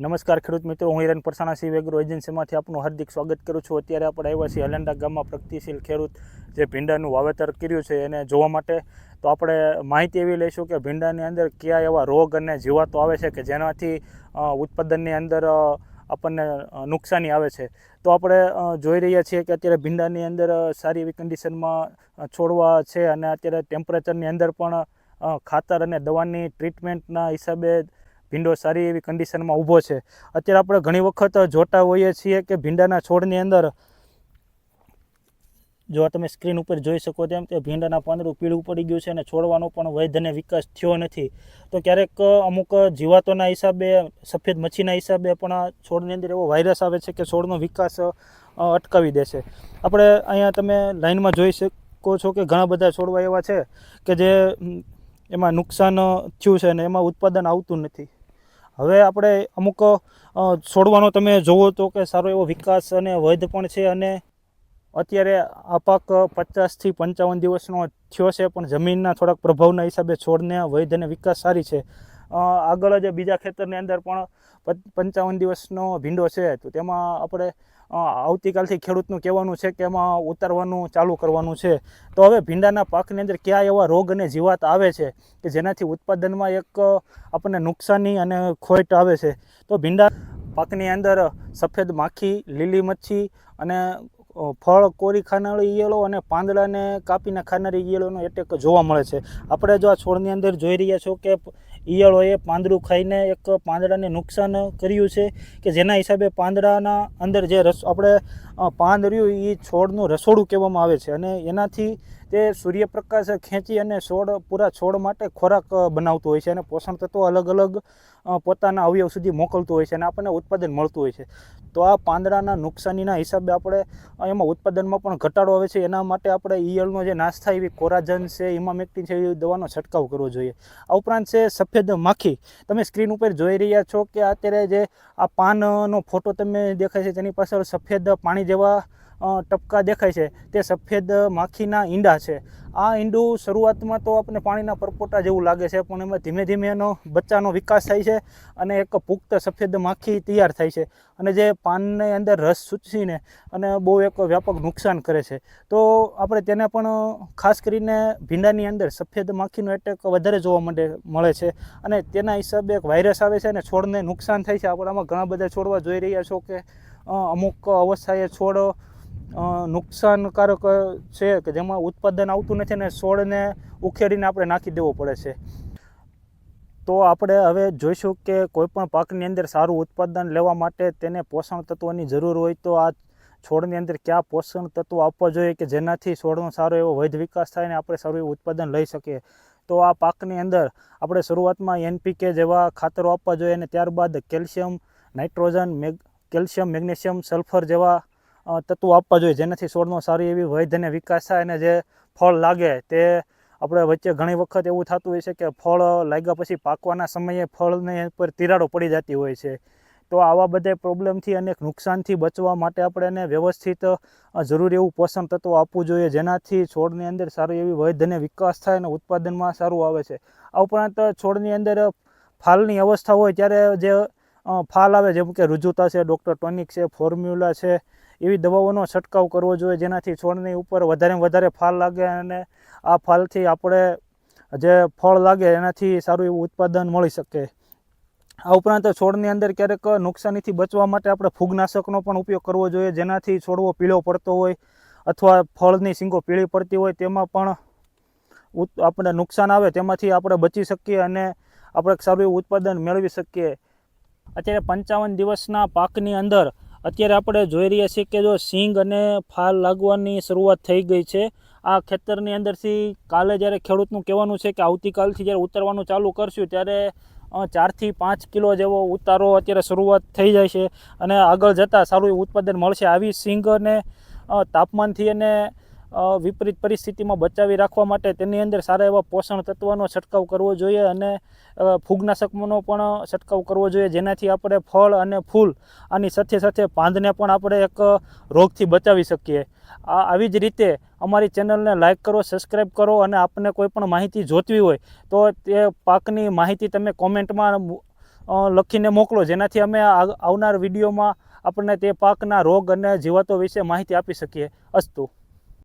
નમસ્કાર ખેડૂત મિત્રો, હું હિરેન પરસાણા સિંહ એગ્રો એજન્સીમાંથી આપનું હાર્દિક સ્વાગત કરું છું। અત્યારે આપણે આવ્યા છીએ હલંડા ગામમાં પ્રગતિશીલ ખેડૂત જે ભીંડાનું વાવેતર કર્યું છે એને જોવા માટે। તો આપણે માહિતી એવી લઈશું કે ભીંડાની અંદર કયા એવા રોગ અને જીવાતો આવે છે કે જેનાથી ઉત્પાદનની અંદર આપણને નુકસાની આવે છે। તો આપણે જોઈ રહ્યા છીએ કે અત્યારે ભીંડાની અંદર સારી એવી કન્ડિશનમાં છોડવા છે અને અત્યારે ટેમ્પરેચરની અંદર પણ ખાતર અને દવાની ટ્રીટમેન્ટના હિસાબે ભીંડો સારી એવી કન્ડિશનમાં ઊભો છે। અત્યારે આપણે ઘણી વખત જોતા હોઈએ છીએ કે ભીંડાના છોડની અંદર જો તમે સ્ક્રીન ઉપર જોઈ શકો તેમ કે ભીંડાના પાંદડું પીળું પડી ગયું છે અને છોડવાનો પણ વૈધ અને વિકાસ થયો નથી। તો ક્યારેક અમુક જીવાતોના હિસાબે, સફેદ મચ્છીના હિસાબે પણ આ છોડની અંદર એવો વાયરસ આવે છે કે છોડનો વિકાસ અટકાવી દેશે। આપણે અહીંયા તમે લાઇનમાં જોઈ શકો છો કે ઘણા બધા છોડવા એવા છે કે જે એમાં નુકસાન થયું છે અને એમાં ઉત્પાદન આવતું નથી। હવે આપણે અમુક છોડવાનો તમે જોવો તો કે સારો એવો વિકાસ અને વૈધ પણ છે અને અત્યારે આ પાક 50થી 55 દિવસનો થયો છે, પણ જમીનના થોડાક પ્રભાવના હિસાબે છોડને વૈધ અને વિકાસ સારી છે। આગળ જ બીજા ખેતરની અંદર પણ 55 દિવસનો ભીંડો છે, તો તેમાં આપણે આવતીકાલથી ખેડૂતનું કહેવાનું છે કે એમાં ઉતારવાનું ચાલુ કરવાનું છે। તો હવે ભીંડાના પાકની અંદર કયા એવા રોગ અને જીવાત આવે છે કે જેનાથી ઉત્પાદનમાં એક આપણને નુકસાની અને ખોટ આવે છે। તો ભીંડા પાકની અંદર સફેદ માખી, લીલી મચ્છી અને ફળ કોરી ખાનારી ઈયળો અને પાંદડાને કાપીને ખાનારી ઈયળોનો એટેક જોવા મળે છે। આપણે જો આ છોડની અંદર જોઈ રહ્યા છો કે ઈયળોએ પાંદડું ખાઈને એક પાંદડાને નુકસાન કર્યું છે કે જેના હિસાબે પાંદડાના અંદર જે આપણે પાંદ રહ્યું એ છોડનું રસોડું કહેવામાં આવે છે અને એનાથી તે સૂર્યપ્રકાશ ખેંચી અને પૂરા છોડ માટે ખોરાક બનાવતું હોય છે અને પોષણ તત્વો અલગ અલગ પોતાના અવયવ સુધી મોકલતું હોય છે અને આપણને ઉત્પાદન મળતું હોય છે। તો આ પાંદડાના નુકસાનીના હિસાબે આપણે એમાં ઉત્પાદનમાં પણ ઘટાડો આવે છે। એના માટે આપણે ઈયળનો જે નાશ થાય એવી કોરાજન છે, ઇમામેક્ટિન છે, એવી દવાનો છંટકાવ કરવો જોઈએ। આ ઉપરાંત છે સફેદ માખી। તમે સ્ક્રીન ઉપર જોઈ રહ્યા છો કે અત્યારે જે આ પાનનો ફોટો તમે દેખાય છે તેની પાછળ સફેદ પાણી જેવા ટપકા દેખાય છે, તે સફેદ માખીના ઈંડા છે। આ ઈંડું શરૂઆતમાં તો આપણને પાણીના પરપોટા જેવું લાગે છે, પણ એમાં ધીમે ધીમે એનો બચ્ચાનો વિકાસ થાય છે અને એક પુખ્ત સફેદ માખી તૈયાર થાય છે અને જે પાનની અંદર રસ ચૂસીને અને બહુ એક વ્યાપક નુકસાન કરે છે। તો આપણે તેને પણ ખાસ કરીને ભીંડાની અંદર સફેદ માખીનો એટેક વધારે જોવા મળે છે અને તેના હિસાબે એક વાયરસ આવે છે અને છોડને નુકસાન થાય છે। આપણે આમાં ઘણા બધા છોડવા જોઈ રહ્યા છો કે અમુક અવસ્થાએ છોડ નુકસાનકારક છે કે જેમાં ઉત્પાદન આવતું નથી અને છોડને ઉખેડીને આપણે નાખી દેવો પડે છે। તો આપણે હવે જોઈશું કે કોઈપણ પાકની અંદર સારું ઉત્પાદન લેવા માટે તેને પોષણ તત્વોની જરૂર હોય તો આ છોડની અંદર કયા પોષણ તત્વો આપવા જોઈએ કે જેનાથી છોડનો સારો એવો વૈધ વિકાસ થાય અને આપણે સારું એવું ઉત્પાદન લઈ શકીએ। તો આ પાકની અંદર આપણે શરૂઆતમાં NPK જેવા ખાતરો આપવા જોઈએ અને ત્યારબાદ calcium, nitrogen, calcium, magnesium, sulphur જેવા તત્વો આપવા જોઈએ જેનાથી છોડનો સારી એવી વૈધ અને વિકાસ થાય અને જે ફળ લાગે તે આપણે વચ્ચે ઘણી વખત એવું થતું હોય છે કે ફળ લાગ્યા પછી પાકવાના સમયે ફળને પર તિરાડો પડી જતી હોય છે। તો આવા બધા પ્રોબ્લેમથી અને નુકસાનથી બચવા માટે આપણે એને વ્યવસ્થિત જરૂરી એવું પોષણ તત્વો આપવું જોઈએ જેનાથી છોડની અંદર સારી એવી વૈધ અને વિકાસ થાય અને ઉત્પાદનમાં સારું આવે છે। આ ઉપરાંત છોડની અંદર ફાલની અવસ્થા હોય ત્યારે જે ફાલ આવે જેમ કે રુજુતા છે, ડૉક્ટર ટોનિક છે, ફોર્મ્યુલા છે, એવી દવાઓનો છંટકાવ કરવો જોઈએ જેનાથી છોડની ઉપર વધારે ફાલ લાગે અને આ ફાલથી આપણે જે ફળ લાગે એનાથી સારું એવું ઉત્પાદન મળી શકે। આ ઉપરાંત છોડની અંદર ક્યારેક નુકસાનીથી બચવા માટે આપણે ફૂગનાશકનો પણ ઉપયોગ કરવો જોઈએ જેનાથી છોડવો પીળો પડતો હોય અથવા ફળની શીંગો પીળી પડતી હોય તેમાં પણ આપણે નુકસાન આવે તેમાંથી આપણે બચી શકીએ અને આપણે સારું એવું ઉત્પાદન મેળવી શકીએ। અત્યારે 55 દિવસના પાકની અંદર અત્યારે આપણે જોઈ રહ્યા છીએ કે જો શીંગ અને ફાલ લાગવાની શરૂઆત થઈ ગઈ છે। આ ખેતરની અંદરથી કાલે જ્યારે ખેડૂતનું કહેવાનું છે કે આવતીકાલથી જ્યારે ઉતારવાનું ચાલુ કરશું ત્યારે 4 થી 5 કિલો જેવો ઉતારો અત્યારે શરૂઆત થઈ જાય છે અને આગળ જતાં સારું એવું ઉત્પાદન મળશે। આવી શીંગને તાપમાનથી અને વિપરીત પરિસ્થિતિમાં બચાવી રાખવા માટે તેની અંદર સારા એવા પોષણ તત્વનો છંટકાવ કરવો જોઈએ અને ફૂગનાશકનો પણ છંટકાવ કરવો જોઈએ જેનાથી આપણે ફળ અને ફૂલ આની સાથે સાથે પાંદને પણ આપણે એક રોગથી બચાવી શકીએ। આવી જ રીતે અમારી ચેનલને લાઇક કરો, સબસ્ક્રાઈબ કરો અને આપને કોઈ પણ માહિતી જોઈતી હોય તો તે પાકની માહિતી તમે કોમેન્ટમાં લખીને મોકલો, જેનાથી અમે આવનાર વિડીયોમાં આપણને તે પાકના રોગ અને જીવાતો વિશે માહિતી આપી શકીએ. અસ્તુ.